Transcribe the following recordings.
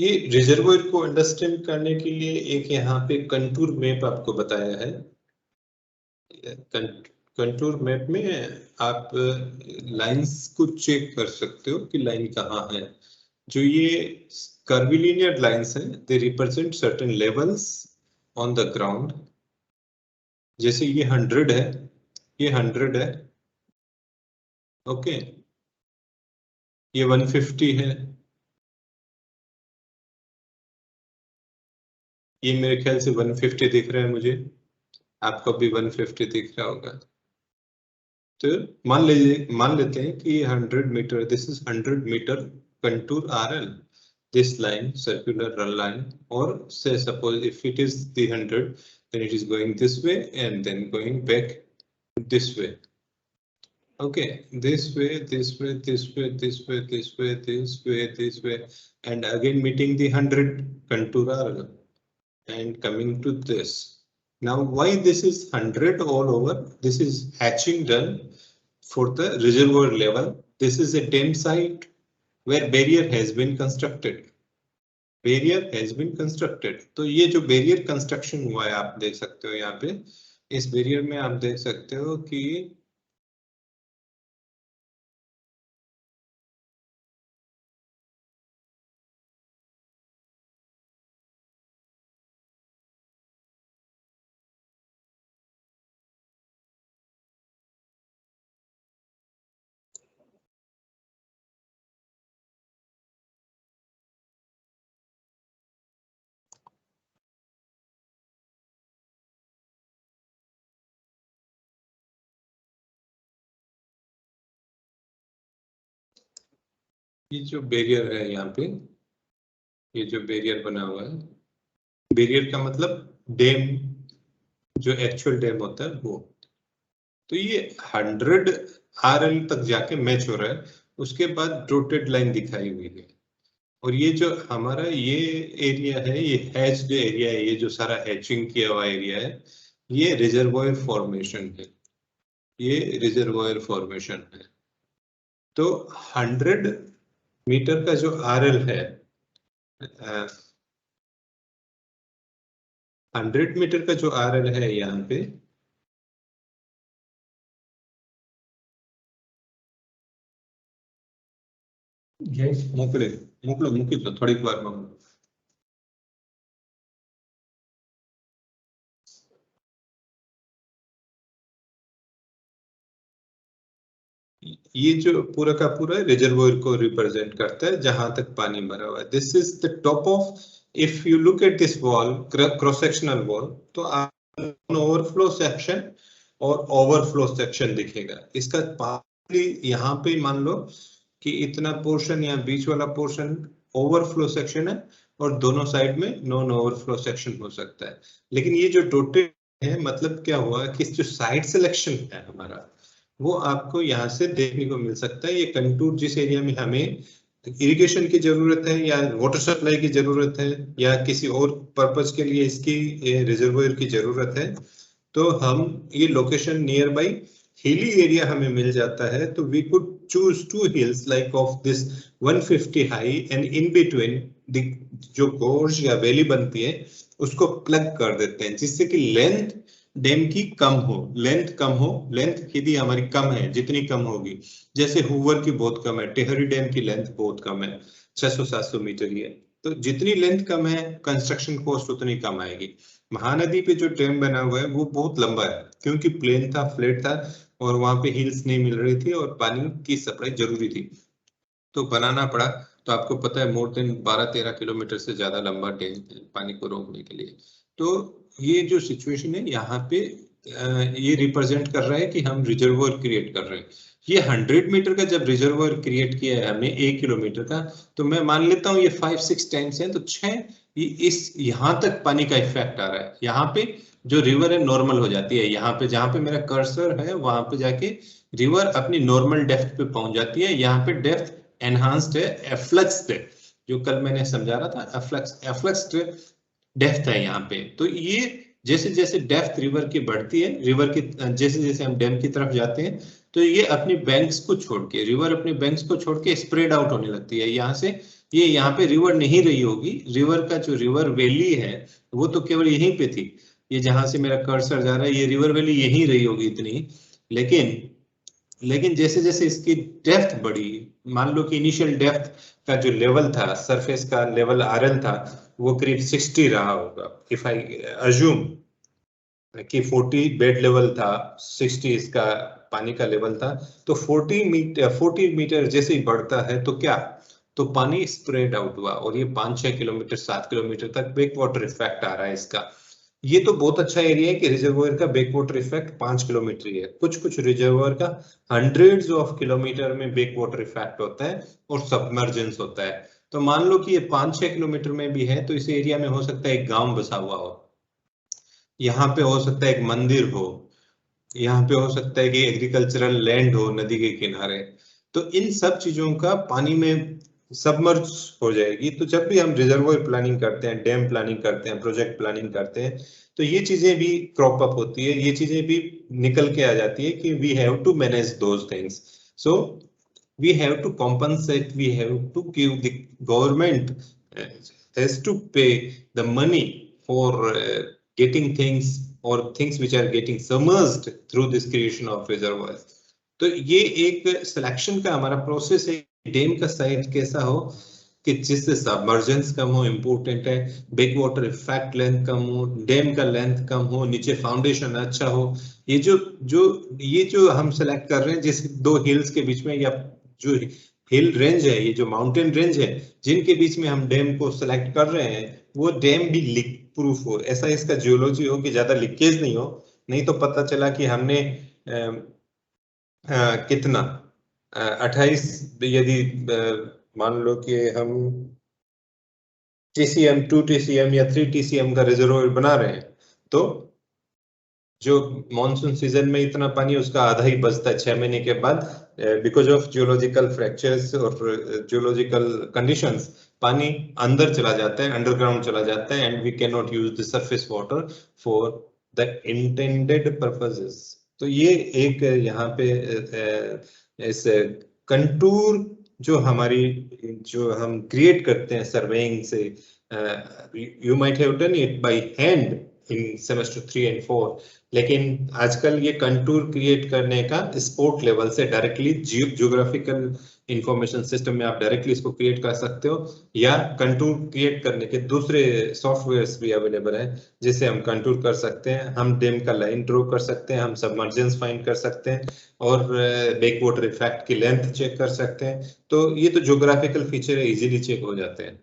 ये रिजर्वोयर को अंडरस्टैंड करने के लिए एक यहाँ पे कंटूर मैप आपको बताया है। कंटूर मैप में आप लाइंस को चेक कर सकते हो कि लाइन कहाँ है। जो ये कर्विलिनियर लाइंस हैं, they represent certain levels on the ground. जैसे ये 100 है, ये 100 है, ओके, ये 150 है, ये मेरे ख्याल से 150 दिख रहा है मुझे, आपको भी 150 दिख रहा होगा। तो मान लेते हैं कि 100 meter, this is 100 meter contour RL, this line, circular line, or say suppose if it is the 100, then it is going this way and then going back this way. Okay, this way, this way, this way, this way, this way, this way, this way, and again meeting the 100 contour RL and coming to this. Now, why this is 100 all over? This is hatching done for the reservoir level. This is a dam site where barrier has been constructed. Barrier has been constructed. तो ये जो barrier construction हुआ है आप देख सकते हो यहाँ पे, इस barrier में आप देख सकते हो कि ये जो बैरियर है यहाँ पे, ये जो बैरियर बना हुआ है, बैरियर का मतलब डैम, जो एक्चुअल डैम होता है वो। तो ये 100 RL तक जाके मैच हो रहा है, उसके बाद डॉटेड लाइन दिखाई हुई है। और ये जो हमारा ये एरिया है, ये हैच्ड एरिया है, ये जो सारा हैचिंग किया हुआ एरिया है, ये रिजर्वॉयर फॉर्मेशन है, ये रिजर्वॉयर फॉर्मेशन है। तो 100 मीटर का जो RL है, 100 मीटर का जो RL है यहाँ पे, मोकलो थोड़ी बार में ये जो पूरा का पूरा रिजर्वोयर को रिप्रेजेंट करता है जहां तक पानी भरा हुआ है। This is the top of, if you look at this wall, cross sectional wall, तो आपको ओवरफ्लो सेक्शन और ओवरफ्लो सेक्शन दिखेगा। इसका पार्टली यहाँ पे मान लो कि इतना पोर्शन या बीच वाला पोर्शन ओवरफ्लो सेक्शन है और दोनों साइड में नॉन ओवरफ्लो सेक्शन हो सकता है। लेकिन ये जो डॉटेड है, मतलब क्या हुआ कि जो साइड सिलेक्शन है हमारा, वो आपको यहाँ से देखने को मिल सकता है। ये कंटूर जिस एरिया में हमें इरिगेशन की जरूरत है या वाटर सप्लाई की जरूरत है या किसी और पर्पज के लिए इसकी रिजर्वोयर की जरूरत है, तो हम ये location near by hilly area हमें मिल जाता है, तो we could choose 2 hills like of this 150 high and in between जो गोर्ज या वैली बनती है उसको प्लग कर देते हैं, जिससे कि लेंथ डैम की कम हो, लेंथ यदि हमारी कम है, जितनी कम होगी, जैसे हुवर की बहुत कम है, टेहरी डैम की लेंथ बहुत कम है, 600-700 मीटर ही है, तो जितनी लेंथ कम है कंस्ट्रक्शन कॉस्ट उतनी कम आएगी। महानदी पे जो डैम बना हुआ है वो बहुत लंबा है, क्योंकि प्लेन था, फ्लैट था और वहां पे हिल्स नहीं मिल रही थी और पानी की सप्लाई जरूरी थी, तो बनाना पड़ा। तो आपको पता है मोर देन 12-13 किलोमीटर से ज्यादा लंबा डैम पानी को रोकने के लिए। तो ये जो सिचुएशन है यहाँ पे ये रिप्रेजेंट कर रहा है कि हम रिजर्वोयर क्रिएट कर रहे हैं। ये 100 मीटर का जब रिजर्वोयर क्रिएट किया है हमने 1 किलोमीटर का, तो मैं मान लेता हूँ ये 5-6 टैंक्स हैं, तो 6 इस यहाँ तक पानी का इफेक्ट आ रहा है। यहाँ पे जो रिवर है नॉर्मल हो जाती है, यहाँ पे जहाँ पे मेरा कर्सर है वहां पे जाके रिवर अपनी नॉर्मल डेप्थ पे पहुंच जाती है। यहाँ पे डेप्थ एनहांस्ड है, एफ्लक्स्ड है, जो कल मैंने समझा रहा था, एफ्लक्स्ड डेप्थ है यहाँ पे। तो ये जैसे जैसे डेप्थ रिवर की बढ़ती है, रिवर की जैसे जैसे हम डैम की तरफ जाते हैं, तो ये अपनी बैंक्स को छोड़ के, रिवर अपने बैंक्स को छोड़ के स्प्रेड आउट होने लगती है। यहाँ से ये यहाँ पे रिवर नहीं रही होगी, रिवर का जो रिवर वैली है वो तो केवल यहीं पे थी, ये जहां से मेरा कर्सर जा रहा है ये रिवर वैली यहीं रही होगी इतनी, लेकिन जैसे जैसे इसकी डेप्थ बढ़ी, मान लो कि इनिशियल डेप्थ का जो लेवल था, सरफेस का लेवल आरएल था, वो करीब 60 रहा होगा, इफ आई अज्यूम कि 40 बेड लेवल था, 60 इसका पानी का लेवल था, तो 40 मीटर जैसे ही बढ़ता है तो क्या, तो पानी स्प्रेड आउट हुआ और ये 5-6 किलोमीटर 7 किलोमीटर तक बैक वाटर इफेक्ट आ रहा है इसका। ये तो बहुत अच्छा एरिया है कि रिजर्वोयर का बैक वाटर इफेक्ट 5 किलोमीटर ही है, कुछ रिजर्वोयर का हंड्रेड्स ऑफ किलोमीटर में बैक वाटर इफेक्ट होता है और सबमर्जेंस होता है। तो मान लो कि ये 5-6 किलोमीटर में भी है तो इस एरिया में हो सकता है एक गांव बसा हुआ हो, यहाँ पे हो सकता है एक मंदिर हो, यहाँ पे हो सकता है कि एग्रीकल्चरल लैंड हो नदी के किनारे, तो इन सब चीजों का पानी में सबमर्ज हो जाएगी। तो जब भी हम रिजर्वोयर प्लानिंग करते हैं, डैम प्लानिंग करते हैं, प्रोजेक्ट प्लानिंग करते हैं, तो ये चीजें भी क्रॉप अप होती है, ये चीजें भी निकल के आ जाती है कि we have to manage those things. So we have to compensate, we have to give the government has to pay the money for getting things or things which are getting submerged through this creation of reservoirs. तो ये एक selection का हमारा process है, dam का size कैसा हो कि जिससे सबमर्जेंस कम हो, इम्पोर्टेंट है, बैक वाटर इफेक्ट लेंथ कम हो, डैम का लेंथ कम हो, नीचे फाउंडेशन अच्छा हो। ये जो हम सेलेक्ट कर रहे हैं जिस दो हिल्स के बीच में, या जो हिल रेंज है, ये जो माउंटेन रेंज है जिनके बीच में हम डैम को सेलेक्ट कर रहे हैं, वो डैम भी लीक प्रूफ हो, ऐसा इसका जियोलॉजी हो कि ज्यादा लीकेज नहीं हो। नहीं तो पता चला कि हमने कितना 28, यदि मान लो कि हम TCM 2 TCM या 3 TCM का रिजर्वोयर बना रहे हैं, तो जो मॉनसून सीजन में इतना पानी उसका आधा ही बचता है 6 महीने के बाद, बिकॉज ऑफ जियोलॉजिकल फ्रैक्चर्स और जियोलॉजिकल कंडीशंस, पानी अंदर चला जाता है, अंडरग्राउंड चला जाता है, and we can not use the surface water for the intended purposes. तो ये एक यहाँ पे इस कंटूर जो हम क्रिएट करते हैं सर्वेइंग से, you might have done it by hand in semester 3 and 4, लेकिन आजकल ये कंटूर क्रिएट करने का स्पोर्ट लेवल से डायरेक्टली जियोग्राफिकल इंफॉर्मेशन सिस्टम में आप डायरेक्टली इसको क्रिएट कर सकते हो, या कंटूर क्रिएट करने के दूसरे सॉफ्टवेयर्स भी अवेलेबल है जिससे हम कंटूर कर सकते हैं, हम डैम का लाइन ड्रॉ कर सकते हैं, हम सबमर्जेंस फाइंड कर सकते हैं, और बैक वाटर इफेक्ट की लेंथ चेक कर सकते हैं। तो ये तो जियोग्राफिकल फीचर है, इजीली चेक हो जाते हैं।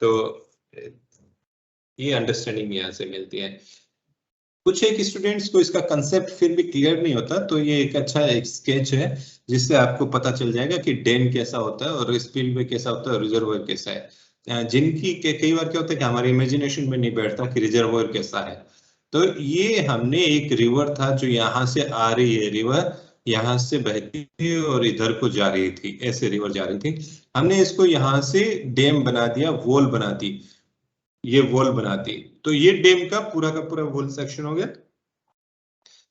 तो ये अंडरस्टैंडिंग यहाँ से मिलती है। कुछ एक स्टूडेंट्स को इसका कंसेप्ट फिर भी क्लियर नहीं होता, तो ये एक अच्छा एक स्केच है जिससे आपको पता चल जाएगा कि डैम कैसा होता है और स्पिलवे कैसा होता है और रिजर्वोयर कैसा है। जिनकी कई बार क्या होता है कि हमारे इमेजिनेशन में नहीं बैठता कि रिजर्वोयर कैसा है। तो ये हमने एक रिवर था जो यहाँ से आ रही है, रिवर यहाँ से बहती थी और इधर को जा रही थी, ऐसे रिवर जा रही थी, हमने इसको यहाँ से डैम बना दिया, वॉल बना दी, ये वॉल बना दी, तो ये डैम का पूरा वॉल सेक्शन हो गया।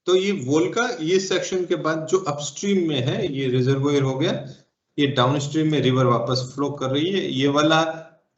तो ये वॉल का ये सेक्शन के बाद जो अपस्ट्रीम में है ये रिजर्वोयर हो गया, ये डाउनस्ट्रीम में रिवर वापस फ्लो कर रही है, ये वाला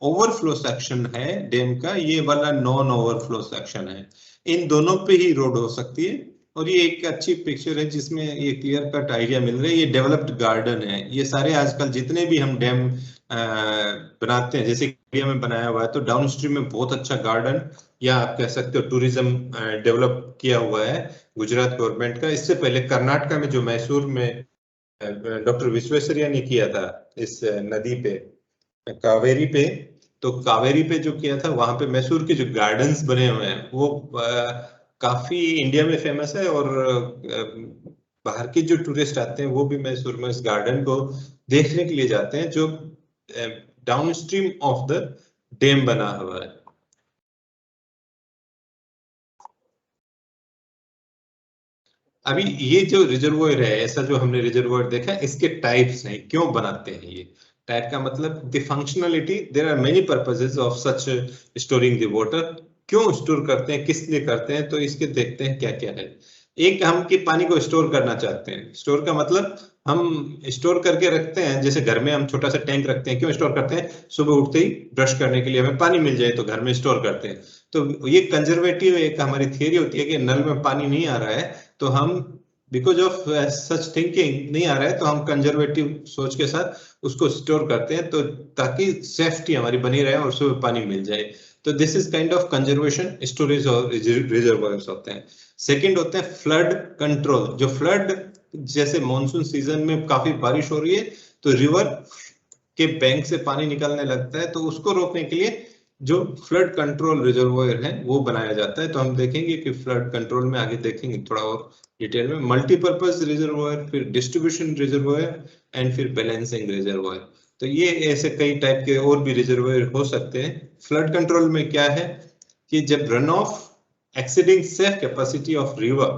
ओवरफ्लो सेक्शन है डैम का, ये वाला नॉन ओवरफ्लो सेक्शन है। इन दोनों पे ही रोड हो सकती है, और ये एक अच्छी पिक्चर है जिसमें ये क्लियर कट आइडिया मिल रहा है। ये डेवलप्ड गार्डन है, ये सारे आजकल जितने भी हम डैम बनाते हैं, जैसे इंडिया में बनाया हुआ है, तो डाउनस्ट्रीम में बहुत अच्छा गार्डन, या आप कह सकते हो टूरिज्म डेवलप किया हुआ है गुजरात गवर्नमेंट का। इससे पहले कर्नाटका में जो मैसूर में डॉक्टर विश्वेश्वरैया ने किया था इस नदी पे, कावेरी पे, तो कावेरी पे जो किया था वहां पे मैसूर के जो गार्डन्स बने हुए हैं वो काफी इंडिया में फेमस है, और बाहर के जो टूरिस्ट आते हैं वो भी मैसूर में इस गार्डन को देखने के लिए जाते हैं जो डाउनस्ट्रीम ऑफ द डैम बना हुआ है। अभी ये जो रिजर्वोयर है, ऐसा जो हमने रिजर्वोयर देखा, इसके टाइप्स हैं, क्यों बनाते हैं ये टाइप का मतलब the functionality, there are many purposes of such storing the water, क्यों स्टोर करते हैं, किस लिए करते हैं, तो इसके देखते हैं क्या क्या है। एक हम कि पानी को स्टोर करना चाहते हैं, स्टोर का मतलब हम स्टोर करके रखते हैं, जैसे घर में हम छोटा सा टैंक रखते हैं, क्यों स्टोर करते हैं? सुबह उठते ही ब्रश करने के लिए हमें पानी मिल जाए तो घर में स्टोर करते हैं। तो ये कंजर्वेटिव एक हमारी थियरी होती है कि नल में पानी नहीं आ रहा है तो हम बिकॉज ऑफ सच थिंकिंग नहीं आ रहा है तो हम कंजर्वेटिव सोच के साथ उसको स्टोर करते हैं, तो ताकि सेफ्टी हमारी बनी रहे और सुबह पानी मिल जाए। तो this is kind of conservation storage और रिजर्वॉयर्स होते हैं। सेकंड होते हैं फ्लड कंट्रोल। जो फ्लड, जैसे मॉनसून सीजन में काफी बारिश हो रही है तो रिवर के बैंक से पानी निकलने लगता है, तो उसको रोकने के लिए जो फ्लड कंट्रोल रिजर्वॉयर है वो बनाया जाता है। तो हम देखेंगे कि फ्लड कंट्रोल में आगे देखेंगे थोड़ा और डिटेल में। मल्टीपर्पज रिजर्वॉयर, फिर डिस्ट्रीब्यूशन रिजर्वॉयर एंड फिर बैलेंसिंग रिजर्वॉयर। तो ये ऐसे कई टाइप के और भी रिजर्वॉयर हो सकते हैं। फ्लड कंट्रोल में क्या है कि जब run of exceeding safe capacity of river,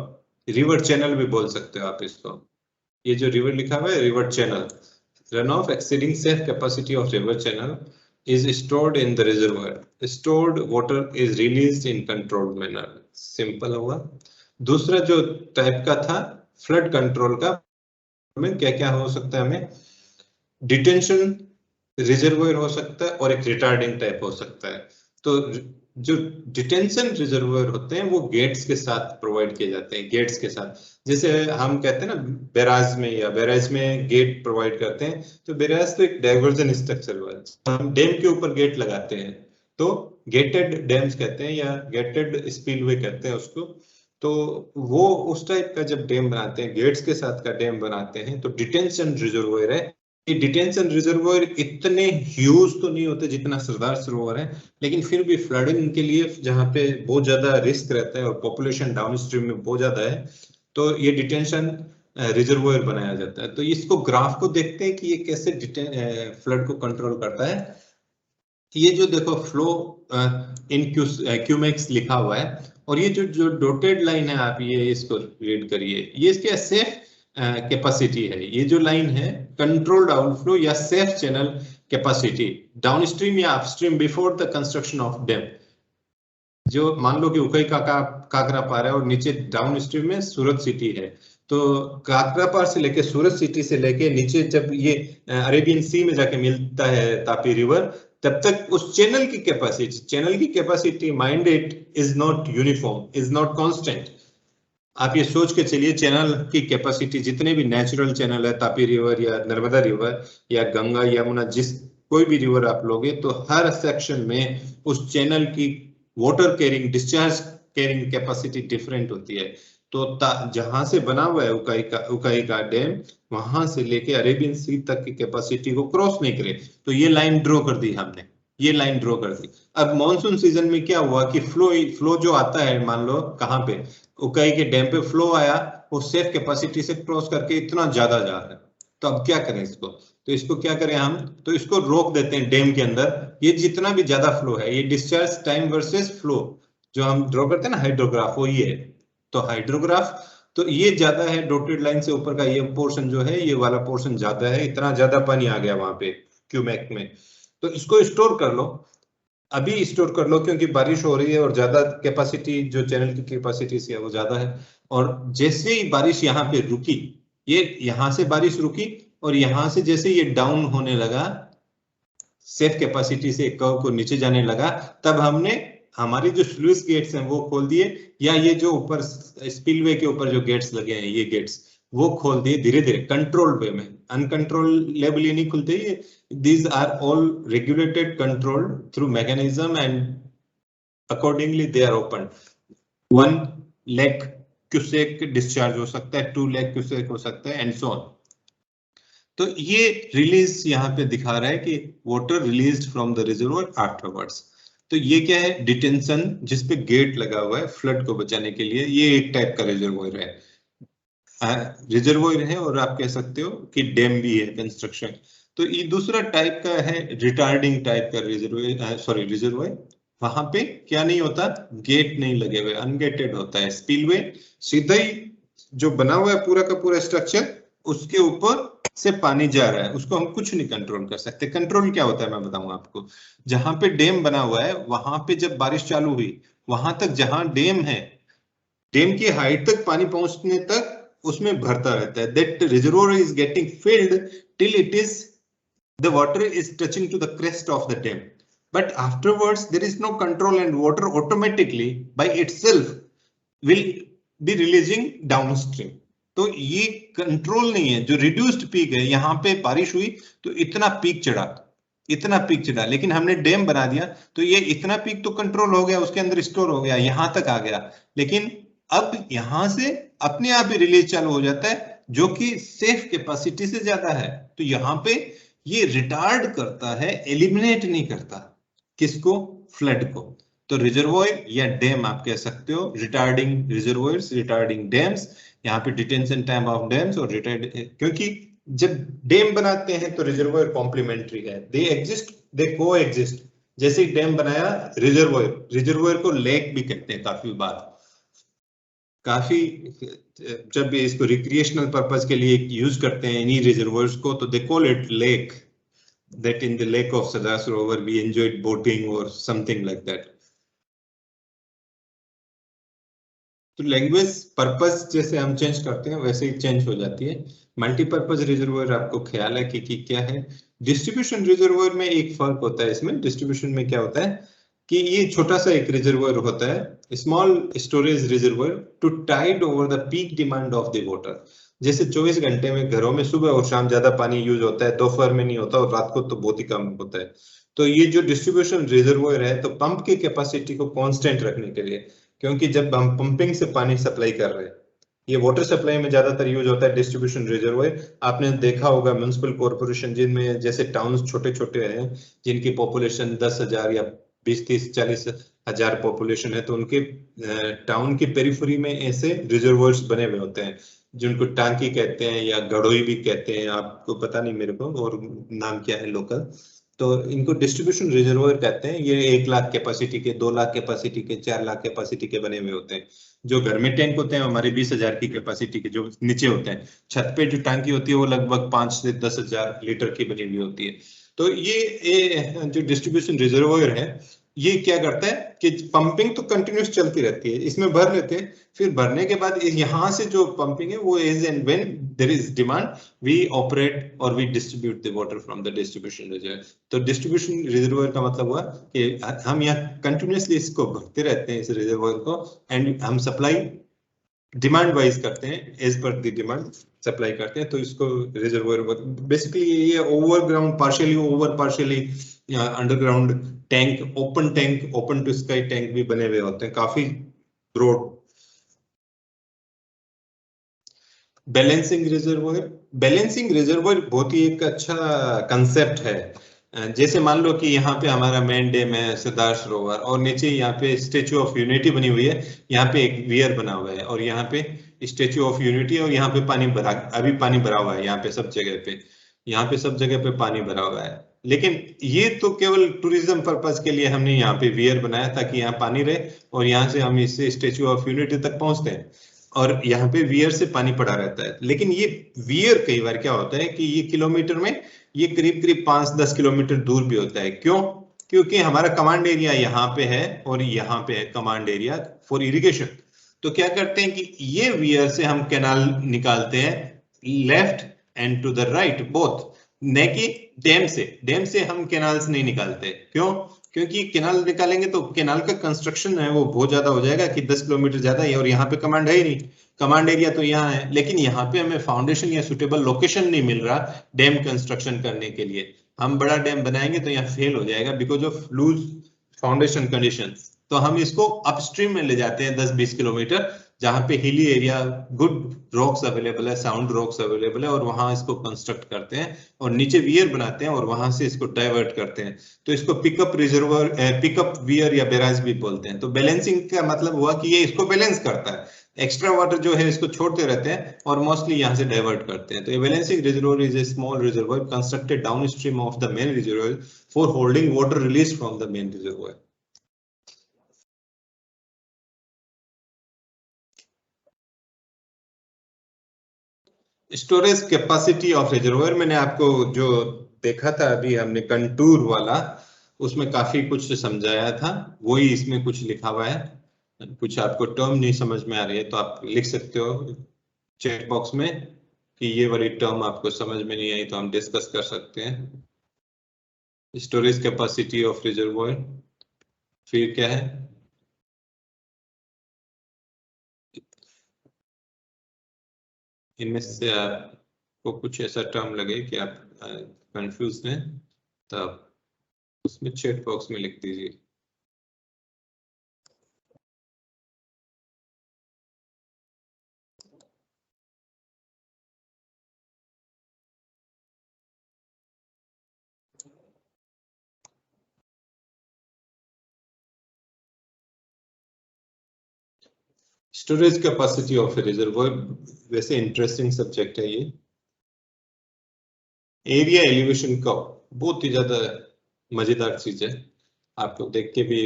river channel भी बोल सकते हो आप इसको, ये जो रिवर लिखा हुआ है river channel, run of exceeding safe capacity of river channel is stored in the reservoir. Stored water is released in controlled manner. Simple होगा। दूसरा जो टाइप का था फ्लड कंट्रोल का, में क्या क्या हो सकता है, हमें डिटेंशन रिजर्वॉयर हो सकता है और एक रिटार्डिंग टाइप हो सकता है। तो जो डिटेंशन रिजर्वॉयर होते हैं वो गेट्स के साथ प्रोवाइड किए जाते हैं, गेट्स के साथ। जैसे हम कहते हैं ना बैराज में, या बैराज में गेट प्रोवाइड करते हैं, तो बैराज तो एक डाइवर्जन स्ट्रक्चर हुआ, हम डैम के ऊपर गेट लगाते हैं तो गेटेड डैम्स कहते हैं या गेटेड स्पिलवे कहते हैं उसको। तो वो उस टाइप का जब डैम बनाते हैं, गेट्स के साथ का डैम बनाते हैं, तो डिटेंशन रिजर्वॉयर है। डिटेंशन रिजर्वॉयर इतने ह्यूज तो नहीं होते जितना सरदार सरोवर है, लेकिन फिर भी फ्लडिंग के लिए जहाँ पे बहुत ज्यादा रिस्क रहता है और पॉपुलेशन डाउनस्ट्रीम में बहुत ज्यादा है, तो ये डिटेंशन रिजर्वॉयर बनाया जाता है। तो इसको ग्राफ को देखते हैं कि ये कैसे फ्लड को कंट्रोल करता है। ये जो देखो फ्लो इन क्यूमेक्स लिखा हुआ है, और ये जो डॉटेड लाइन है आप ये इसको रीड करिए, ये इसके सेफ कैपेसिटी है। ये जो लाइन है कंट्रोल्ड आउटफ्लो या सेफ चैनल कैपेसिटी डाउनस्ट्रीम या upstream before the construction of dam. जो मान लो कि उकई काकरा पार है और नीचे डाउनस्ट्रीम में सूरत सिटी है, तो काकरा पार से लेके सूरत सिटी से लेके नीचे जब ये अरेबियन सी में जाके मिलता है तापी रिवर, तब तक उस चैनल की capacity mind it is not uniform, is not constant. आप ये सोच के चलिए चैनल की कैपेसिटी, जितने भी नेचुरल चैनल है, तापी रिवर या नर्मदा रिवर या गंगा यमुना, जिस कोई भी रिवर आप लोगे, तो हर सेक्शन में उस चैनल की water carrying, discharge carrying capacity different होती है। तो जहां से बना हुआ है उकाई का डैम, वहां से लेके अरेबियन सी तक की कैपेसिटी को क्रॉस नहीं करे। तो ये लाइन ड्रॉ कर दी हमने, ये लाइन ड्रॉ कर दी। अब मॉनसून सीजन में क्या हुआ कि फ्लो जो आता है, मान लो कहाँ पे उकाई के डैम पे फ्लो आया, वो सेफ कैपेसिटी से क्रॉस करके इतना ज्यादा जा रहा है, तो अब क्या करें इसको? तो इसको क्या करें हम, तो इसको रोक देते हैं डैम के अंदर। ये जितना भी ज्यादा फ्लो है, ये डिस्चार्ज टाइम वर्सेस फ्लो जो हम ड्रॉ करते हैं ना हाइड्रोग्राफ, वो ये है। तो हाइड्रोग्राफ तो ये ज्यादा है, डॉटेड लाइन से ऊपर का ये पोर्शन जो है, ये वाला पोर्शन ज्यादा है, इतना ज्यादा पानी आ गया वहां पे क्यूमेक में। तो इसको स्टोर कर लो, अभी स्टोर कर लो, क्योंकि बारिश हो रही है और ज्यादा कैपेसिटी जो चैनल की कैपेसिटी से है वो ज्यादा है। और जैसे ही बारिश यहाँ पे रुकी, ये यहाँ से बारिश रुकी और यहाँ से जैसे ये डाउन होने लगा, सेफ कैपेसिटी से कर्व को नीचे जाने लगा, तब हमने हमारी जो स्लूइस गेट्स हैं वो खोल दिए, या ये जो ऊपर स्पिलवे के ऊपर जो गेट्स लगे हैं ये गेट्स वो खोल दिए धीरे धीरे कंट्रोल्ड वे में। अनकंट्रोलेबली नहीं खुलते ये, these are all regulated, controlled through mechanism and accordingly they are opened. 1 lakh cusec discharge हो सकता है, 2 lakh क्यूसेक हो सकता है, एंड सो ऑन। तो ये रिलीज यहाँ पे दिखा रहा है कि water released from the reservoir afterwards. तो ये क्या है, डिटेंशन जिसपे गेट लगा हुआ है फ्लड को बचाने के लिए, ये एक टाइप का रिजर्वॉयर है। रिजर्वॉयर है और आप कह सकते हो कि डैम भी है कंस्ट्रक्शन। तो ये दूसरा टाइप का है रिटार्डिंग टाइप का रिजर्वॉयर। वहां पे क्या नहीं होता, गेट नहीं लगे हुए, अनगेटेड होता है। स्पिलवे सीधा ही जो बना हुआ है पूरा का पूरा स्ट्रक्चर, उसके ऊपर से पानी जा रहा है, उसको हम कुछ नहीं कंट्रोल कर सकते। कंट्रोल क्या होता है मैं बताऊंगा आपको। जहां पे डैम बना हुआ है वहां पे जब बारिश चालू हुई, वहां तक जहां डैम है, डैम की हाइट तक पानी पहुंचने तक उसमें भरता रहता है. That reservoir is getting filled till it is the water is touching to the crest of the dam. But afterwards there is no control and water automatically by itself will be releasing downstream. तो ये control नहीं है. जो reduced peak है, यहाँ पे बारिश हुई तो इतना पीक चढ़ा, लेकिन हमने डैम बना दिया तो ये इतना पीक तो कंट्रोल हो गया, उसके अंदर स्टोर हो गया, यहाँ तक आ गया. लेकिन अब यहाँ से अपने आप ही रिलीज चालू हो जाता है जो कि सेफ कैपेसिटी से ज्यादा है. तो यहाँ पे ये रिटार्ड करता है, एलिमिनेट नहीं करता. किसको? फ्लड को. तो रिजर्वॉयर या डैम आप कह सकते हो. Retarding reservoirs, retarding dams. यहाँ पे डिटेंशन टाइम ऑफ डैम्स और रिटार्ड, क्योंकि जब डैम बनाते हैं तो रिजर्वॉयर कॉम्प्लीमेंट्री है. दे एग्जिस्ट, दे को एग्जिस्ट. जैसे डैम बनाया रिजर्वॉयर को लेक भी कहते हैं काफी जब इसको रिक्रिएशनल पर्पस के लिए यूज करते हैं इन्हीं रिजर्वॉयर्स को, तो they call it lake. That in the lake of Sardar Sarovar we enjoyed boating और समथिंग लाइक दैट. तो लैंग्वेज पर्पस जैसे हम चेंज करते हैं वैसे ही चेंज हो जाती है. मल्टीपर्पज रिजर्वॉयर आपको ख्याल है कि क्या है. डिस्ट्रीब्यूशन रिजर्वॉयर में एक फर्क होता है. इसमें डिस्ट्रीब्यूशन में क्या होता है कि ये छोटा सा एक रिजर्वॉयर होता है, small storage reservoir to tide over the peak demand of the water. जैसे 24 घंटे में घरों में सुबह और शाम ज्यादा पानी यूज होता है, दोपहर में नहीं होता और रात को तो बहुत ही कम होता है. तो ये जो डिस्ट्रीब्यूशन रिजर्वॉयर है, तो पंप की कैपेसिटी को कांस्टेंट रखने के लिए, क्योंकि जब हम पंपिंग से पानी सप्लाई कर रहे हैं, ये वाटर सप्लाई में ज्यादातर यूज होता है डिस्ट्रीब्यूशन रिजर्वॉयर. आपने देखा होगा म्युनिसिपल कॉर्पोरेशन जिनमें जैसे टाउन्स छोटे हैं जिनकी पॉपुलेशन 10,000 या 20-30-40,000 पॉपुलेशन है, तो उनके टाउन की पेरिफेरी में ऐसे रिजर्वॉयर्स बने हुए होते हैं जिनको टांकी कहते हैं या गड़ोई भी कहते हैं. आपको पता नहीं मेरे को और नाम क्या है लोकल. तो इनको डिस्ट्रीब्यूशन रिजर्वॉयर कहते हैं. ये 1 लाख कैपेसिटी के, 2 लाख कैपेसिटी के, 4 लाख कैपेसिटी के बने हुए होते हैं. जो घर में टैंक होते हैं हमारे 20,000 की कैपेसिटी के, जो नीचे होते हैं. छत पे जो टांकी होती है वो लगभग 5 से 10,000 लीटर की बनी हुई होती है. तो ये जो डिस्ट्रीब्यूशन रिजर्वॉयर है, ये क्या करता है कि पंपिंग तो कंटिन्यूस चलती रहती है, इसमें भर लेते हैं. फिर भरने के बाद यहाँ से जो पंपिंग है वो as and when there is demand we operate और we distribute the water from the distribution reservoir. तो डिस्ट्रीब्यूशन रिजर्वॉयर का मतलब हुआ कि हम यहाँ कंटिन्यूसली इसको भरते रहते हैं, इस रिजर्वॉयर को, एंड हम सप्लाई डिमांड वाइज करते हैं, as per the demand supply करते हैं. तो इसको रिजर्वॉयर बेसिकली ये overground, partially over, partially underground tank, open to sky tank भी बने हुए होते हैं, काफी ब्रॉड. बैलेंसिंग रिजर्वॉयर बहुत ही एक अच्छा कंसेप्ट है. जैसे मान लो कि यहाँ पे हमारा मेन डैम है सरदार सरोवर, और नीचे यहाँ पे स्टेच्यू ऑफ यूनिटी बनी हुई है, यहाँ पे एक वियर बना हुआ है, और यहाँ पे स्टेच्यू ऑफ यूनिटी, और यहाँ पे अभी पानी भरा हुआ है. यहाँ पे सब जगह पे पानी भरा हुआ है. लेकिन ये तो केवल टूरिज्म पर्पस के लिए हमने यहाँ पे वियर बनाया ताकि यहाँ पानी रहे, और यहाँ से हम इससे स्टेच्यू ऑफ यूनिटी तक पहुंचते हैं, और यहाँ पे वियर से पानी पड़ा रहता है. लेकिन ये वियर कई बार क्या होता है कि ये किलोमीटर में ये करीब 5-10 किलोमीटर दूर भी होता है. क्यों? क्योंकि हमारा कमांड एरिया यहाँ पे है और यहाँ पे है कमांड एरिया फॉर इरिगेशन. तो क्या करते हैं कि ये वियर से हम कैनाल निकालते हैं left and to the right both, न कि डैम से हम कैनाल्स नहीं निकालते. क्यों? क्योंकि कैनाल निकालेंगे तो कैनाल का कंस्ट्रक्शन है वो बहुत ज्यादा हो जाएगा कि 10 किलोमीटर ज्यादा है, और यहाँ पे कमांड है ही नहीं. कमांड एरिया तो यहाँ है, लेकिन यहाँ पे हमें फाउंडेशन या सुटेबल लोकेशन नहीं मिल रहा डैम कंस्ट्रक्शन करने के लिए. हम बड़ा डैम बनाएंगे तो यहाँ फेल हो जाएगा because of loose foundation conditions. तो हम इसको अपस्ट्रीम में ले जाते हैं 10-20 किलोमीटर, जहां पे hilly area, good rocks available है, साउंड रॉक्स अवेलेबल है, और वहां इसको कंस्ट्रक्ट करते हैं और नीचे वियर बनाते हैं और वहां से इसको डाइवर्ट करते हैं. तो इसको पिकअप वियर या बैराज भी बोलते हैं. तो बैलेंसिंग का मतलब हुआ कि ये इसको बैलेंस करता है, एक्स्ट्रा वाटर जो है इसको छोड़ते रहते हैं और मोस्टली यहाँ से डाइवर्ट करते हैं. तो ये balancing reservoir is a small reservoir constructed downstream of the main reservoir for holding water release from the main reservoir. Storage capacity of reservoir मैंने आपको जो देखा था अभी हमने कंटूर वाला, उसमें काफी कुछ समझाया था, वही इसमें कुछ लिखा हुआ है. कुछ आपको टर्म नहीं समझ में आ रही है तो आप लिख सकते हो चैट बॉक्स में कि ये वाली टर्म आपको समझ में नहीं आई तो हम डिस्कस कर सकते हैं। स्टोरेज कैपेसिटी ऑफ रिजर्वॉयर, फिर क्या है, इनमें से आपको कुछ ऐसा टर्म लगे कि आप कंफ्यूज हैं तब उसमें चैट बॉक्स में लिख दीजिए। स्टोरेज कैपेसिटी ऑफ रिजर्वॉयर वैसे इंटरेस्टिंग सब्जेक्ट है ये। एरिया एलिवेशन कर्व बहुत ही ज्यादा मजेदार चीज है, आपको देख के भी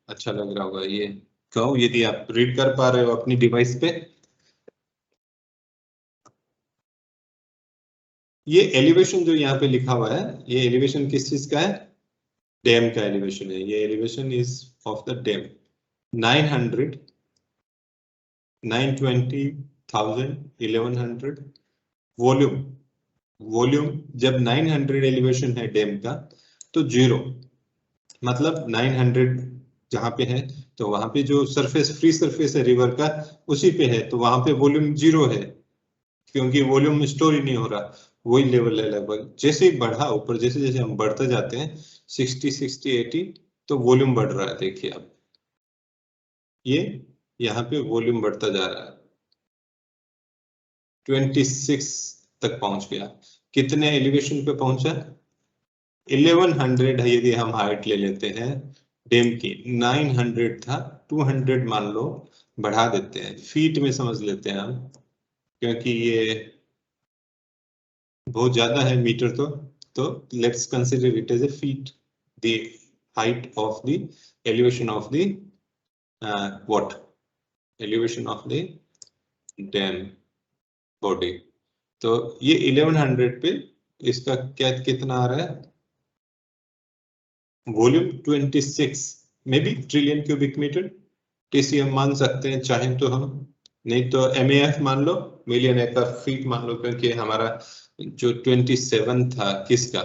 अच्छा लग रहा होगा ये कर्व, यदि आप रीड कर पा रहे हो अपनी डिवाइस पे। ये एलिवेशन जो यहाँ पे लिखा हुआ है, ये एलिवेशन किस चीज का है, डैम का एलिवेशन है। ये elevation is of the dam 900, 920, 1000, 1100 volume. Volume जब 900 एलिवेशन है डैम का तो 0 मतलब 900 जहां पे है तो वहां पे जो सरफेस फ्री सरफेस है रिवर का उसी पे है, तो वहां पे वॉल्यूम 0 है क्योंकि वॉल्यूम स्टोर ही नहीं हो रहा, वही लेवल है लगभग। जैसे ही बढ़ा ऊपर, जैसे जैसे हम बढ़ते जाते हैं 60, 60, 80 तो वॉल्यूम बढ़ रहा है। देखिए अब ये यहाँ पे वॉल्यूम बढ़ता जा रहा है, 26 तक पहुंच गया। कितने एलिवेशन पे पहुंचा, 1100 है। यदि हम हाइट ले लेते हैं डैम की, 900 था, 200 मान लो, बढ़ा देते हैं, फीट में समझ लेते हैं हम क्योंकि ये बहुत ज्यादा है मीटर तो let's consider it as a feet, the height of the elevation of the what, elevation of the dam body. तो ये 1100 पे इसका क्या कितना आ रहा है, वॉल्यूम 26 में भी ट्रिलियन क्यूबिक मीटर, टीसीएम मान सकते हैं चाहें तो हम, नहीं तो एमएएफ मान लो, मिलियन एकड़ फीट मान लो, क्योंकि हमारा जो 27 था किसका,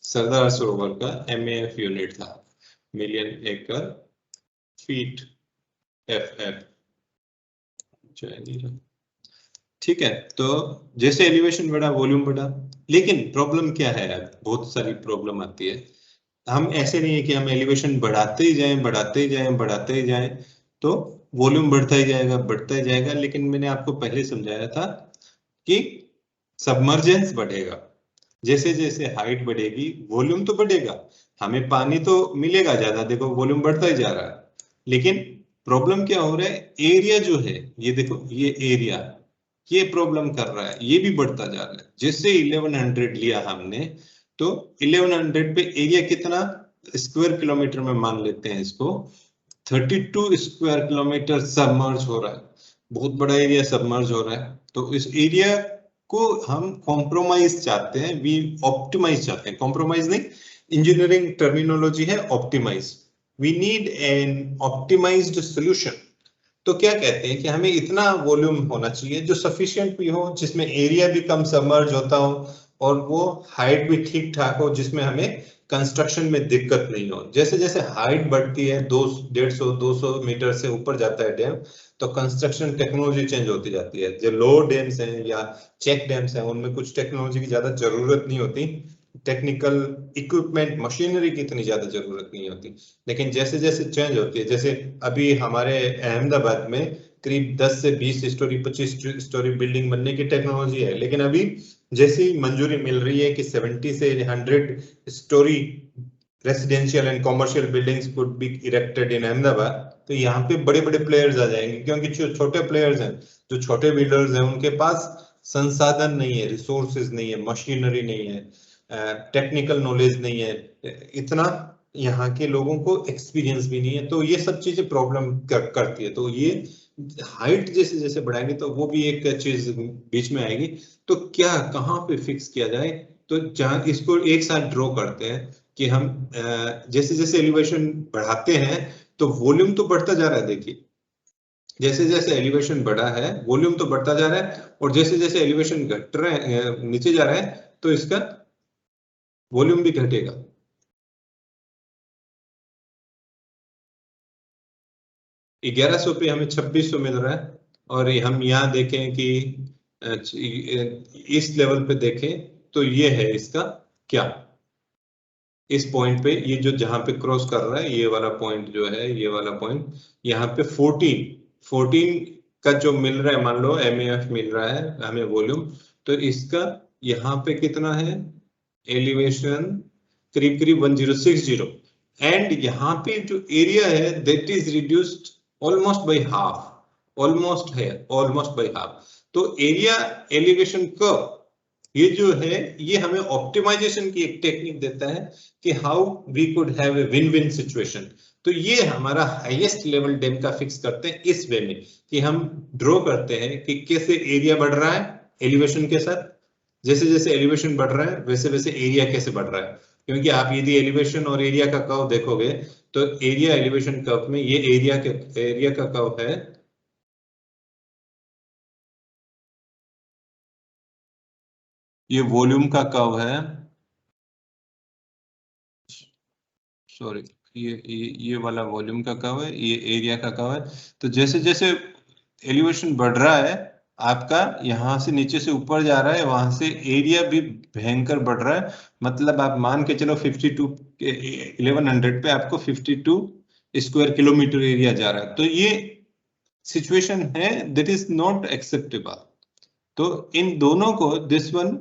सरदार सरोवर का एमएएफ यूनिट था, मिलियन एकड़ फीट एफएफ। ठीक है, तो जैसे एलिवेशन बढ़ा वॉल्यूम बढ़ा, लेकिन प्रॉब्लम क्या है, बहुत सारी प्रॉब्लम आती है। हम ऐसे नहीं है कि हम एलिवेशन बढ़ाते ही जाएं बढ़ाते ही जाएं बढ़ाते ही जाएं तो वॉल्यूम बढ़ता ही जाएगा बढ़ता ही जाएगा, लेकिन मैंने आपको पहले समझाया था कि सबमर्जेंस बढ़ेगा, जैसे जैसे हाइट बढ़ेगी वॉल्यूम तो बढ़ेगा, हमें पानी तो मिलेगा ज्यादा, देखो वॉल्यूम बढ़ता ही जा रहा है, लेकिन प्रॉब्लम क्या हो रहा है, एरिया जो है, ये देखो ये एरिया, ये प्रॉब्लम कर रहा है, ये भी बढ़ता जा रहा है। जैसे 1100 लिया हमने तो 1100 पे एरिया कितना स्क्वायर किलोमीटर में मान लेते हैं इसको, 32 स्क्वायर किलोमीटर सबमर्ज हो रहा है, बहुत बड़ा एरिया सबमर्ज हो रहा है। तो इस एरिया को हम कॉम्प्रोमाइज चाहते हैं, वी ऑप्टिमाइज चाहते हैं, कॉम्प्रोमाइज नहीं, इंजीनियरिंग टर्मिनोलॉजी है optimise, we need an optimised solution. तो क्या कहते हैं कि हमें इतना वॉल्यूम होना चाहिए जो सफिशिएंट भी हो, जिसमें एरिया भी कम सबमर्ज होता हो और वो हाइट भी ठीक ठाक हो, जिसमें हमें कंस्ट्रक्शन में दिक्कत नहीं हो। जैसे जैसे हाइट बढ़ती है 200 मीटर से ऊपर जाता है डैम, तो कंस्ट्रक्शन टेक्नोलॉजी चेंज होती जाती है। जो लो डैम्स हैं या चेक डैम्स हैं उनमें कुछ टेक्नोलॉजी की ज्यादा जरूरत नहीं होती, टेक्निकल इक्विपमेंट मशीनरी की इतनी ज्यादा जरूरत नहीं होती। लेकिन जैसे जैसे चेंज होती है, जैसे अभी हमारे अहमदाबाद में करीब 10 से 20 स्टोरी 25 स्टोरी बिल्डिंग बनने की टेक्नोलॉजी है, लेकिन अभी जैसी मंजूरी मिल रही है कि 70 से 100 storey residential and commercial buildings could be erected in Ahmedabad, तो यहाँ पे बड़े बड़े प्लेयर्स आ जाएंगे, क्योंकि जो छोटे प्लेयर्स हैं, जो छोटे बिल्डर्स हैं, उनके पास संसाधन नहीं है, रिसोर्सेज नहीं है, मशीनरी नहीं है, टेक्निकल नॉलेज नहीं है, इतना यहाँ के लोगों को एक्सपीरियंस भी नहीं है, तो ये सब चीजें प्रॉब्लम करती है। तो ये हाइट जैसे जैसे बढ़ाएंगे तो वो भी एक चीज बीच में आएगी। तो क्या कहाँ पे फिक्स किया जाए, तो जहाँ इसको एक साथ ड्रॉ करते हैं कि हम जैसे जैसे एलिवेशन बढ़ाते हैं तो वॉल्यूम तो बढ़ता जा रहा है, देखिए जैसे जैसे एलिवेशन बढ़ा है वॉल्यूम तो बढ़ता जा रहा है, और जैसे जैसे एलिवेशन घट रहे हैं नीचे जा रहा है तो इसका वॉल्यूम भी घटेगा। ग्यारह सौ पे हमें 2600 मिल रहा है, और हम यहाँ देखें कि इस लेवल पे देखें तो ये है इसका क्या, इस पॉइंट पे ये जो जहां पे क्रॉस कर रहा है ये वाला पॉइंट जो है, ये वाला पॉइंट यहाँ पे 14 का जो मिल रहा है, मान लो एमएएफ मिल रहा है हमें वॉल्यूम, तो इसका यहाँ पे कितना है एलिवेशन करीब करीब 1060, एंड यहाँ पे जो एरिया है that is reduced almost by half, almost है ऑलमोस्ट बाय हाफ। तो एरिया एलिवेशन कर्व ये जो है ये हमें ऑप्टिमाइजेशन की एक टेक्निक देता है कि how we could have a win win situation. तो ये हमारा हाईएस्ट लेवल डैम का फिक्स करते हैं इस वे में कि हम ड्रॉ करते हैं कि कैसे एरिया बढ़ रहा है एलिवेशन के साथ, जैसे जैसे एलिवेशन बढ़ रहा है वैसे वैसे एरिया कैसे बढ़ रहा है। क्योंकि आप यदि एलिवेशन और एरिया का कर्व देखोगे तो एरिया एलिवेशन कर्व में ये एरिया का कर्व है, ये वॉल्यूम का कर्व है, सॉरी ये वाला वॉल्यूम का कर्व है, ये एरिया का कर्व है। तो जैसे जैसे एलिवेशन बढ़ रहा है आपका यहाँ से नीचे से ऊपर जा रहा है, वहां से एरिया भी भयंकर बढ़ रहा है। मतलब आप मान के चलो 1100 पे आपको 52 स्क्वायर किलोमीटर एरिया जा रहा है। तो ये सिचुएशन है दैट इज नॉट एक्सेप्टेबल। तो इन दोनों को दिस वन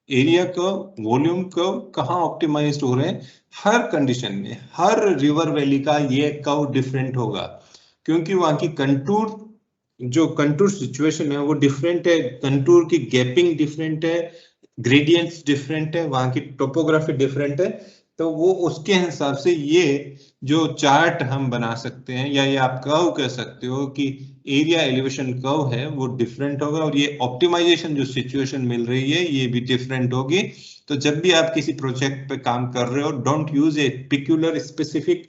एरिया का वॉल्यूम का कहाँ ऑप्टिमाइज्ड हो रहे हैं, हर कंडीशन में हर रिवर वैली का ये कर्व डिफरेंट होगा, क्योंकि वहां की कंटूर जो कंटूर सिचुएशन है वो डिफरेंट है, कंटूर की गैपिंग डिफरेंट है, ग्रेडियंट्स डिफरेंट है, वहां की टोपोग्राफी डिफरेंट है। तो वो उसके हिसाब से ये जो चार्ट हम बना सकते हैं या ये आप कर्व कह सकते हो कि एरिया एलिवेशन कर्व है वो डिफरेंट होगा, और ये ऑप्टिमाइजेशन जो सिचुएशन मिल रही है ये भी डिफरेंट होगी। तो जब भी आप किसी प्रोजेक्ट पे काम कर रहे हो don't use A peculiar specific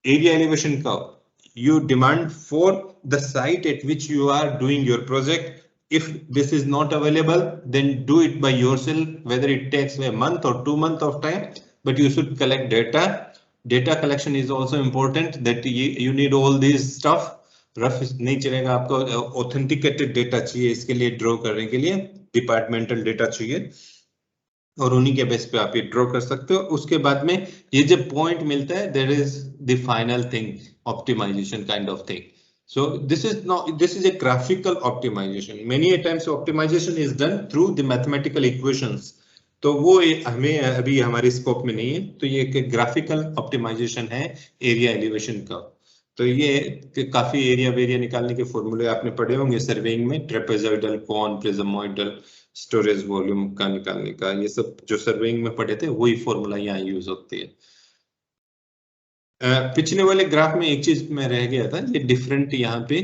area elevation curve. You demand for the site at which you are doing your project. If this is not available, then do it by yourself, whether it takes a month or 2 months of time, but you should collect data. Data collection is also important, that you need all these stuff. Rough नहीं चलेगा, आपको authenticated data चाहिए इसके लिए, draw करने के लिए departmental data चाहिए, और उन्हीं के बेस पे आप ये ड्रॉ कर सकते हो। उसके बाद में ये जब पॉइंट मिलता है there is the final thing optimisation kind of thing. So this is a graphical optimization. Many a times optimization is done through the mathematical equations. तो वो हमें अभी हमारे स्कोप में नहीं है। तो ये एक ग्राफिकल ऑप्टिमाइजेशन है एरिया एलिवेशन का। तो ये काफी एरिया वेरिया निकालने के फॉर्मूले आपने पढ़े होंगे सर्वेइंग में, ट्रेपेजॉइडल, कॉन, प्रिज्मोइडल, स्टोरेज वॉल्यूम का निकालने का, ये सब जो सर्वेइंग में पढ़े थे वही फॉर्मूला यहाँ यूज होती है। पिछले वाले ग्राफ में एक चीज में रह गया था, ये डिफरेंट यहाँ पे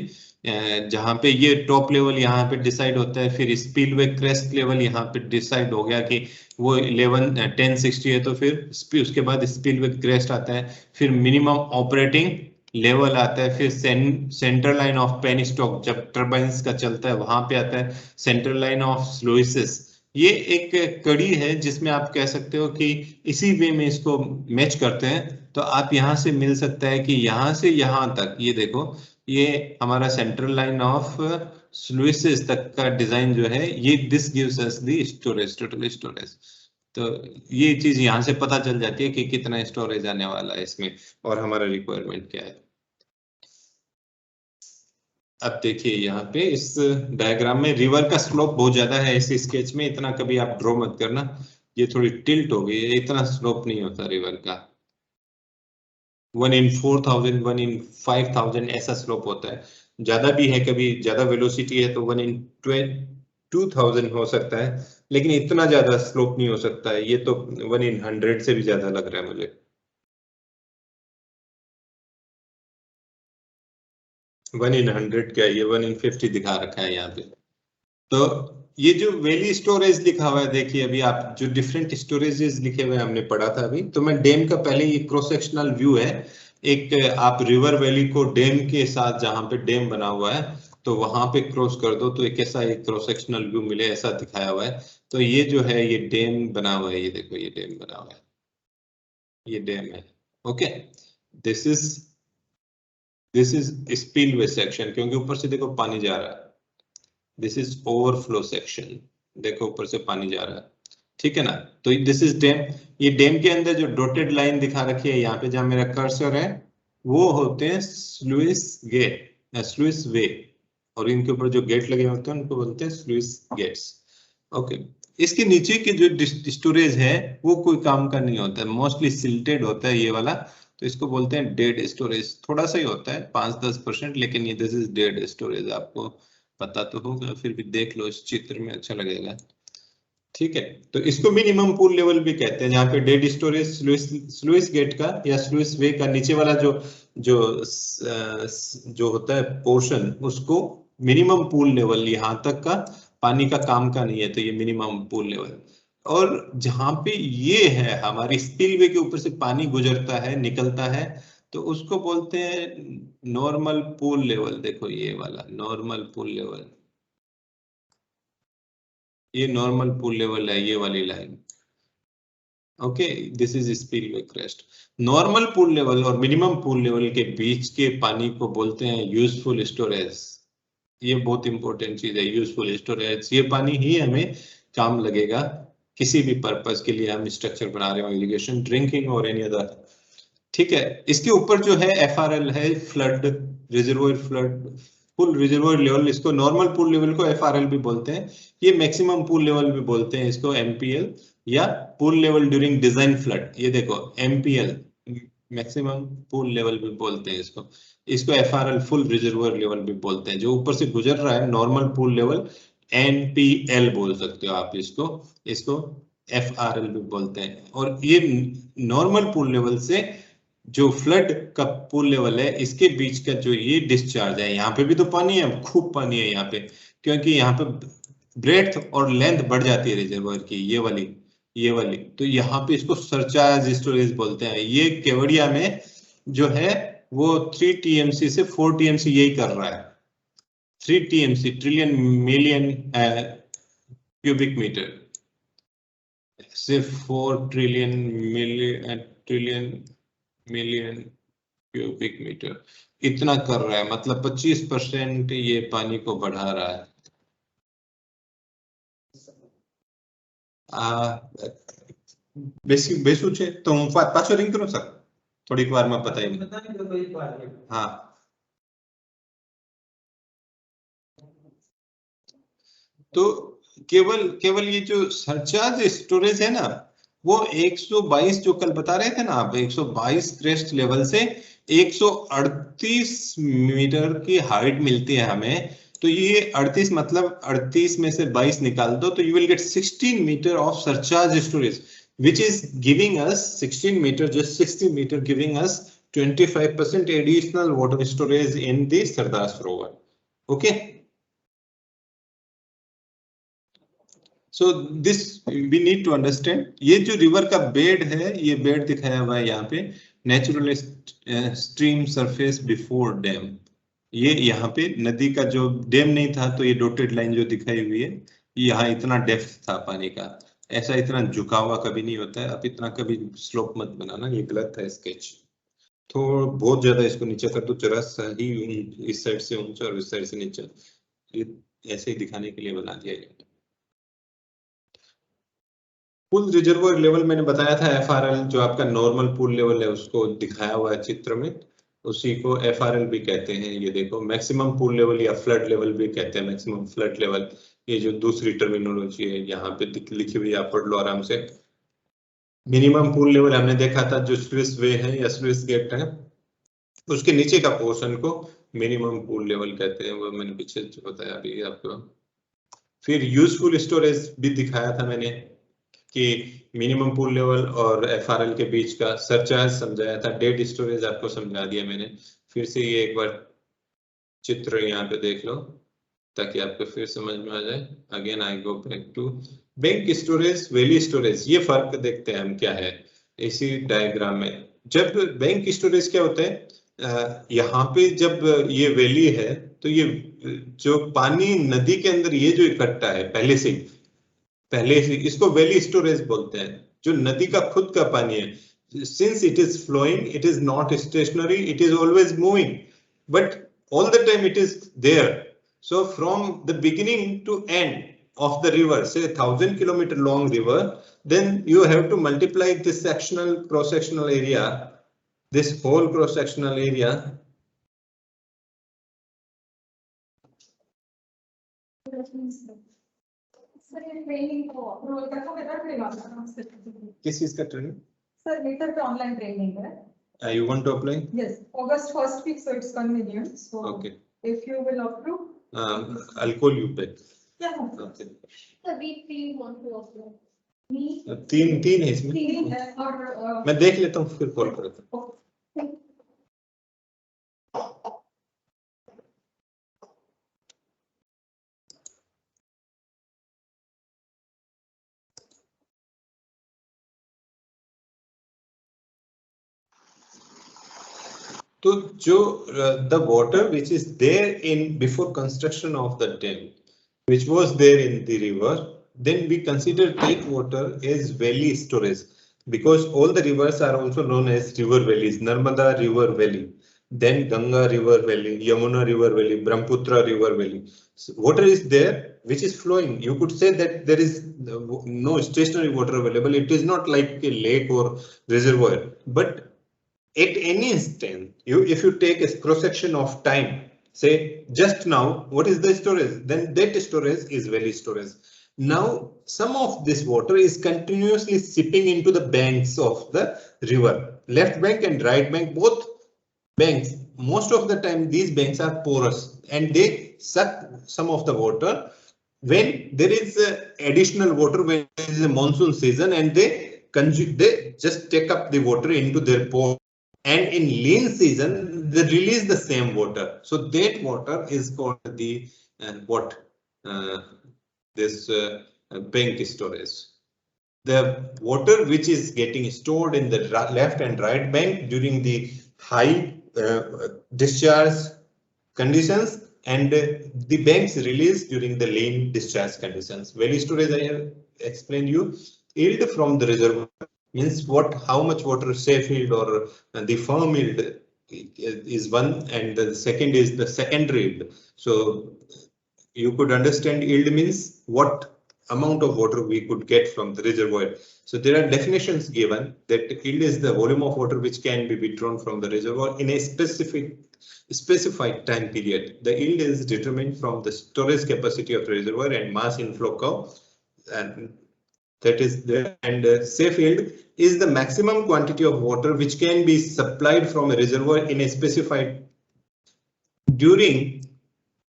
जहाँ पे ये टॉप लेवल यहाँ पे डिसाइड होता है, फिर स्पिलवे क्रेस्ट लेवल यहाँ पे डिसाइड हो गया कि वो 1060 है, तो फिर उसके बाद स्पिलवे क्रेस्ट आता है, फिर मिनिमम ऑपरेटिंग लेवल आता है, फिर सेंट्रल लाइन ऑफ पेनिस्टॉक जब टर्बाइंस का चलता है वहां पे आता है, सेंट्रल लाइन ऑफ स्लोइसिस। ये एक कड़ी है जिसमें आप कह सकते हो कि इसी वे में इसको मैच करते हैं। तो आप यहाँ से मिल सकता है कि यहाँ से यहाँ तक ये देखो, ये हमारा सेंट्रल लाइन ऑफ स्लोइसिस तक का डिजाइन जो है ये this gives us the storage, total storage. तो ये चीज यहाँ से पता चल जाती है कि कितना स्टोरेज आने वाला है इसमें और हमारा रिक्वायरमेंट क्या है। अब देखिए यहाँ पे इस डायग्राम में रिवर का स्लोप बहुत ज्यादा है, इस स्केच में इतना कभी आप ड्रॉ मत करना, ये थोड़ी टिल्ट हो गई है, इतना स्लोप नहीं होता रिवर का। 1 in 4000, 1 in 5000 ऐसा स्लोप होता है, ज्यादा भी है, कभी ज्यादा वेलोसिटी है तो 1 in 2000 हो सकता है, लेकिन इतना ज्यादा स्लोप नहीं हो सकता है। ये तो 1 in 100 से भी ज्यादा लग रहा है मुझे। 1 in 100 क्या, ये 1 in 50 दिखा रखा है यहाँ पे। तो ये जो वैली स्टोरेज लिखा हुआ है, देखिए अभी आप जो डिफरेंट स्टोरेजेस लिखे हुए हमने पढ़ा था अभी, तो मैं डैम का पहले ये क्रॉस सेक्शनल व्यू है, एक आप रिवर वैली को डैम के साथ, जहां पे डैम बना हुआ है, तो वहां पे क्रॉस कर दो तो एक ऐसा एक क्रॉस सेक्शनल व्यू मिले, ऐसा दिखाया हुआ है। तो ये जो है ये डैम बना हुआ है, ये देखो ये डैम बना हुआ है, ये डैम है। Okay, this is spillway section, क्योंकि ऊपर से देखो पानी जा रहा है। दिस इज ओवरफ्लो सेक्शन, देखो ऊपर से पानी जा रहा है, ठीक है ना। तो दिस इज डैम। ये डैम के अंदर जो डॉटेड लाइन दिखा रखी है यहाँ पे, जहां मेरा कर्सर है, वो होते हैं स्लुइस गेट, स्लुइस वे, और इनके ऊपर जो गेट लगे होते हैं उनको बोलते हैं स्लुइस गेट्स। ओके, इसके नीचे के जो स्टोरेज है वो कोई काम का नहीं होता है, मोस्टली सिल्टेड होता है ये वाला, तो इसको बोलते हैं डेड स्टोरेज। थोड़ा सा ही होता है 5-10%, लेकिन ये दिस इज डेड स्टोरेज, आपको पता तो होगा, फिर भी देख लो इस चित्र में, अच्छा लगेगा। ठीक है, तो इसको मिनिमम पूल लेवल भी कहते हैं, जहाँ पे डेड स्टोरेज स्लुइस गेट का या स्लुइस वे का नीचे वाला जो जो जो होता है पोर्शन, उसको मिनिमम पूल लेवल, यहाँ तक का पानी का काम का नहीं है, तो ये मिनिमम पूल लेवल। और जहां पे ये है हमारी स्पिलवे के ऊपर से पानी गुजरता है, निकलता है, तो उसको बोलते हैं नॉर्मल पूल लेवल। देखो ये वाला नॉर्मल पूल लेवल, ये नॉर्मल पूल लेवल है, ये वाली line. Okay, this is spillway crest. Normal pool level और मिनिमम पूल लेवल के बीच के पानी को बोलते हैं यूजफुल स्टोरेज। ये बहुत इंपॉर्टेंट चीज है, यूजफुल स्टोरेज। ये पानी ही हमें काम लगेगा किसी भी पर्पस के लिए, हम स्ट्रक्चर बना रहे हो, इरिगेशन, ड्रिंकिंग और एनी अदर। ठीक है, इसके ऊपर जो है एफआरएल है, flood reservoir flood full reservoir level, इसको नॉर्मल पूल लेवल को एफआरएल भी बोलते हैं। ये मैक्सिमम पूल लेवल भी बोलते हैं इसको, एमपीएल या pool level during design flood. ये देखो एमपीएल मैक्सिमम पूल लेवल भी बोलते हैं इसको। इसको एफआरएल फुल रिजर्वोयर लेवल भी बोलते हैं, जो ऊपर से गुजर रहा है नॉर्मल पूल लेवल, एनपीएल बोल सकते हो आप इसको। इसको एफआरएल भी बोलते हैं। और ये नॉर्मल पूल लेवल से जो फ्लड का पूल लेवल है, इसके बीच का जो ये डिस्चार्ज है, यहाँ पे भी तो पानी है, खूब पानी है यहाँ पे, क्योंकि यहाँ पे ब्रेड्थ और लेंथ बढ़ जाती है रिजर्वायर की, ये वाली। तो यहाँ पे इसको सरचार्ज स्टोरेज बोलते हैं। ये केवड़िया में जो है वो 3 टीएमसी से 4 टीएमसी यही कर रहा है। 3 TMC, trillion million cubic metre, सिर्फ 4 ट्रिलियन मिलियन क्यूबिक मीटर इतना कर रहा है, मतलब 25% ये पानी को बढ़ा रहा है। बेसिक बेसू छे तो હું પાછો રિંગ કરું સર, થોડીક વારમાં પતાવી। हाँ, तो केवल ये जो सरचार्ज स्टोरेज है ना, वो 122 जो कल बता रहे थे ना आप, 122 क्रेस्ट लेवल से 138 मीटर की हाइट मिलती है हमें। तो ये 38 मतलब 38 में से 22 निकाल दो, तो you will get 16 metre of surcharge storage, which is giving us 16 meter, just 60 meter giving us 25% additional water storage in the Sardar Sarovar. Okay, so this we need to understand। ये जो रिवर का bed है, ये bed दिखाया हुआ है यहाँ पे, natural stream surface before dam. ये यहाँ पे नदी का जो डैम नहीं था, तो ये डॉटेड लाइन जो दिखाई हुई है, यहाँ इतना डेप्थ था पानी का। ऐसा इतना झुका हुआ कभी नहीं होता है, आप इतना कभी स्लोप मत बनाना, ये गलत है स्केच। तो बहुत ज्यादा इसको नीचे कर दो, जरा सा ही इस साइड से ऊंचा और इस साइड से नीचा, ये ऐसे ही दिखाने के लिए बना दिया गया। पूल रिजर्वोयर लेवल मैंने बताया था, एफआरएल जो आपका नॉर्मल पूल लेवल है उसको दिखाया हुआ है चित्र में, उसी को एफआरएल भी कहते हैं। ये देखो मैक्सिमम पूल लेवल या फ्लड लेवल भी कहते हैं, मैक्सिमम फ्लड लेवल, ये जो दूसरी टर्मिनोलॉजी है यहाँ पे लिखी हुई है, आप पढ़ लो आराम से। मिनिमम पूल लेवल हमने देखा था, जो स्लुइस वे है या स्लुइस गेट है, उसके नीचे का पोर्शन को मिनिमम पूल लेवल कहते हैं, वो मैंने पीछे बताया अभी आपको। फिर यूजफुल स्टोरेज भी दिखाया था मैंने, कि मिनिमम पूल लेवल और एफआरएल के बीच का सरचार्ज समझाया था, डेड स्टोरेज आपको समझा दिया मैंने। फिर से ये एक बार चित्र यहाँ पे देख लो, ताकि आपको फिर समझ में आ जाए। Again I go back to bank storage, valley storage, ये फर्क देखते हैं हम क्या है इसी डायग्राम में। जब बैंक स्टोरेज क्या होता है, यहाँ पे जब ये वैली है तो ये जो पानी नदी के अंदर ये जो इकट्ठा है पहले से इसको वैली स्टोरेज बोलते हैं। जो नदी का खुद का पानी है, since it is flowing, it is not stationary, it is always moving, but all the time it is there. So from the beginning to end of the river, say 1,000 kilometer long river, then you have to multiply this cross sectional area, this whole cross sectional area. किस चीज का training sir? Metre पे online training है. You want to apply? Yes, August 1st week, so it's convenient. So okay, if you will approve, I'll call you back. Yeah. Okay. So we want to apply. तीन है इसमें. तीन है और मैं देख लेता हूँ फिर कॉल करता हूँ. तो जो the water which is there in before construction of the dam, which was there in the river, then we consider that water as valley storage, because all the rivers are also known as river valleys. Narmada river valley, then Ganga river valley, Yamuna river valley, Brahmaputra river valley. So water is there which is flowing. You could say that there is no stationary water available. It is not like a lake or reservoir, but at any instant, if you take a cross section of time, say just now, what is the storage? Then that storage is valley storage. Now some of this water is continuously seeping into the banks of the river, left bank and right bank, both banks. Most of the time these banks are porous and they suck some of the water when there is additional water, when there is a monsoon season, and they just take up the water into their pore. And in lean season, they release the same water. So that water is called the bank storage. The water which is getting stored in the left and right bank during the high discharge conditions, and the banks release during the lean discharge conditions. Valley storage, I have explained you. Yield from the reservoir means how much water safe yield or the firm yield is one, and the second is the secondary yield. So you could understand yield means what amount of water we could get from the reservoir. So there are definitions given that yield is the volume of water which can be withdrawn from the reservoir in a specified time period. The yield is determined from the storage capacity of the reservoir and mass inflow curve, and that is there. And safe yield is the maximum quantity of water which can be supplied from a reservoir in a specified during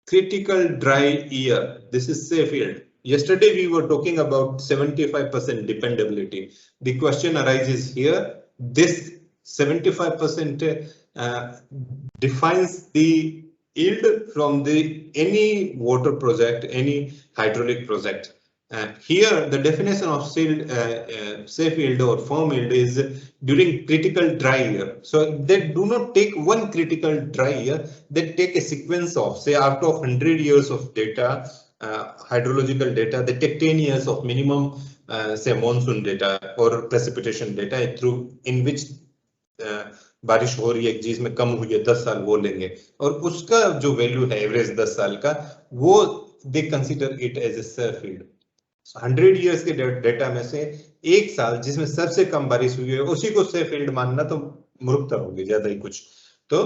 critical dry year. This is safe yield. Yesterday we were talking about 75% dependability. The question arises here. This 75% defines the yield from any water project, any hydraulic project. Here the definition of safe yield or firm yield is during critical dry year. So they do not take one critical dry year, they take a sequence of, say, out of 100 years of data, hydrological data, they take 10 years of minimum say monsoon data or precipitation data through in which बारिश हो रही है, जिसमें कम हुई है 10 साल वो लेंगे, और उसका जो वैल्यू है एवरेज 10 साल का, वो they consider it as a safe yield. 100 years के डेटा में से एक साल जिसमें सबसे कम बारिश हुई है उसी को सेफ यील्ड मानना तो मूर्खता होगी ज्यादा ही कुछ. तो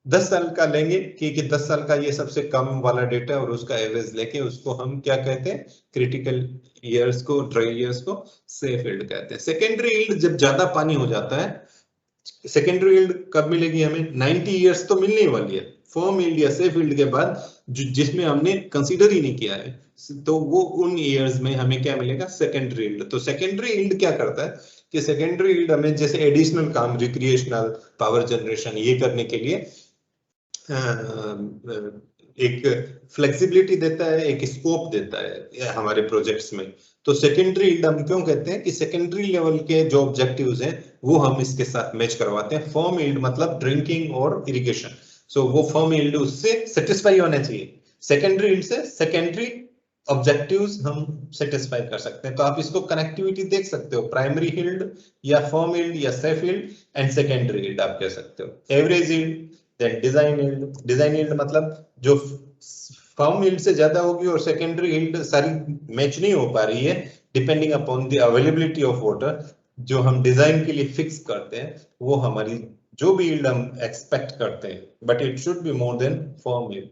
10 साल का लेंगे कि 10 साल का ये सबसे कम वाला डेटा और उसका एवरेज लेके उसको हम क्या कहते हैं, क्रिटिकल ईयर्स को, ड्राई ईयर्स को सेफ यील्ड कहते हैं. सेकेंडरी यील्ड जब ज्यादा पानी हो जाता है, सेकेंडरी यील्ड कब मिलेगी हमें, 90 इयर्स तो मिलने वाली है. फर्म यील्ड या सेफ यील्ड के बाद जिसमें हमने कंसीडर ही नहीं किया है, तो वो उन इयर्स में हमें क्या मिलेगा, सेकेंडरी यील्ड. तो सेकेंडरी यील्ड क्या करता है कि सेकेंडरी यील्ड हमें जैसे एडिशनल काम, रिक्रिएशनल पावर जनरेशन, ये करने के लिए एक फ्लेक्सिबिलिटी देता है, एक स्कोप देता है हमारे प्रोजेक्ट्स में। तो सेकेंडरी यील्ड हम क्यों कहते हैं कि सेकेंडरी लेवल के जो ऑब्जेक्टिव्स हैं वो हम इसके साथ मैच करवाते हैं। फर्म यील्ड मतलब ड्रिंकिंग और इरिगेशन, सो वो फर्म यील्ड उससे सेटिस्फाई होना चाहिए। सेकेंडरी यील्ड से सेकेंडरी ऑब्जेक्टिव्स हम सेटिस्फाई कर सकते हैं। तो आप इसको कनेक्टिविटी देख सकते हो, प्राइमरी यील्ड या फर्म यील्ड या safe yield and secondary yield आप कह सकते हो। Average yield, then design yield. Design yield मतलब जो फर्म यील्ड से ज्यादा होगी और सेकेंडरी यील्ड सारी मैच नहीं हो पा रही है depending upon the availability of water, जो हम डिजाइन के लिए फिक्स करते हैं वो हमारी जो भी यील्ड हम एक्सपेक्ट करते हैं, but it should be more than firm yield.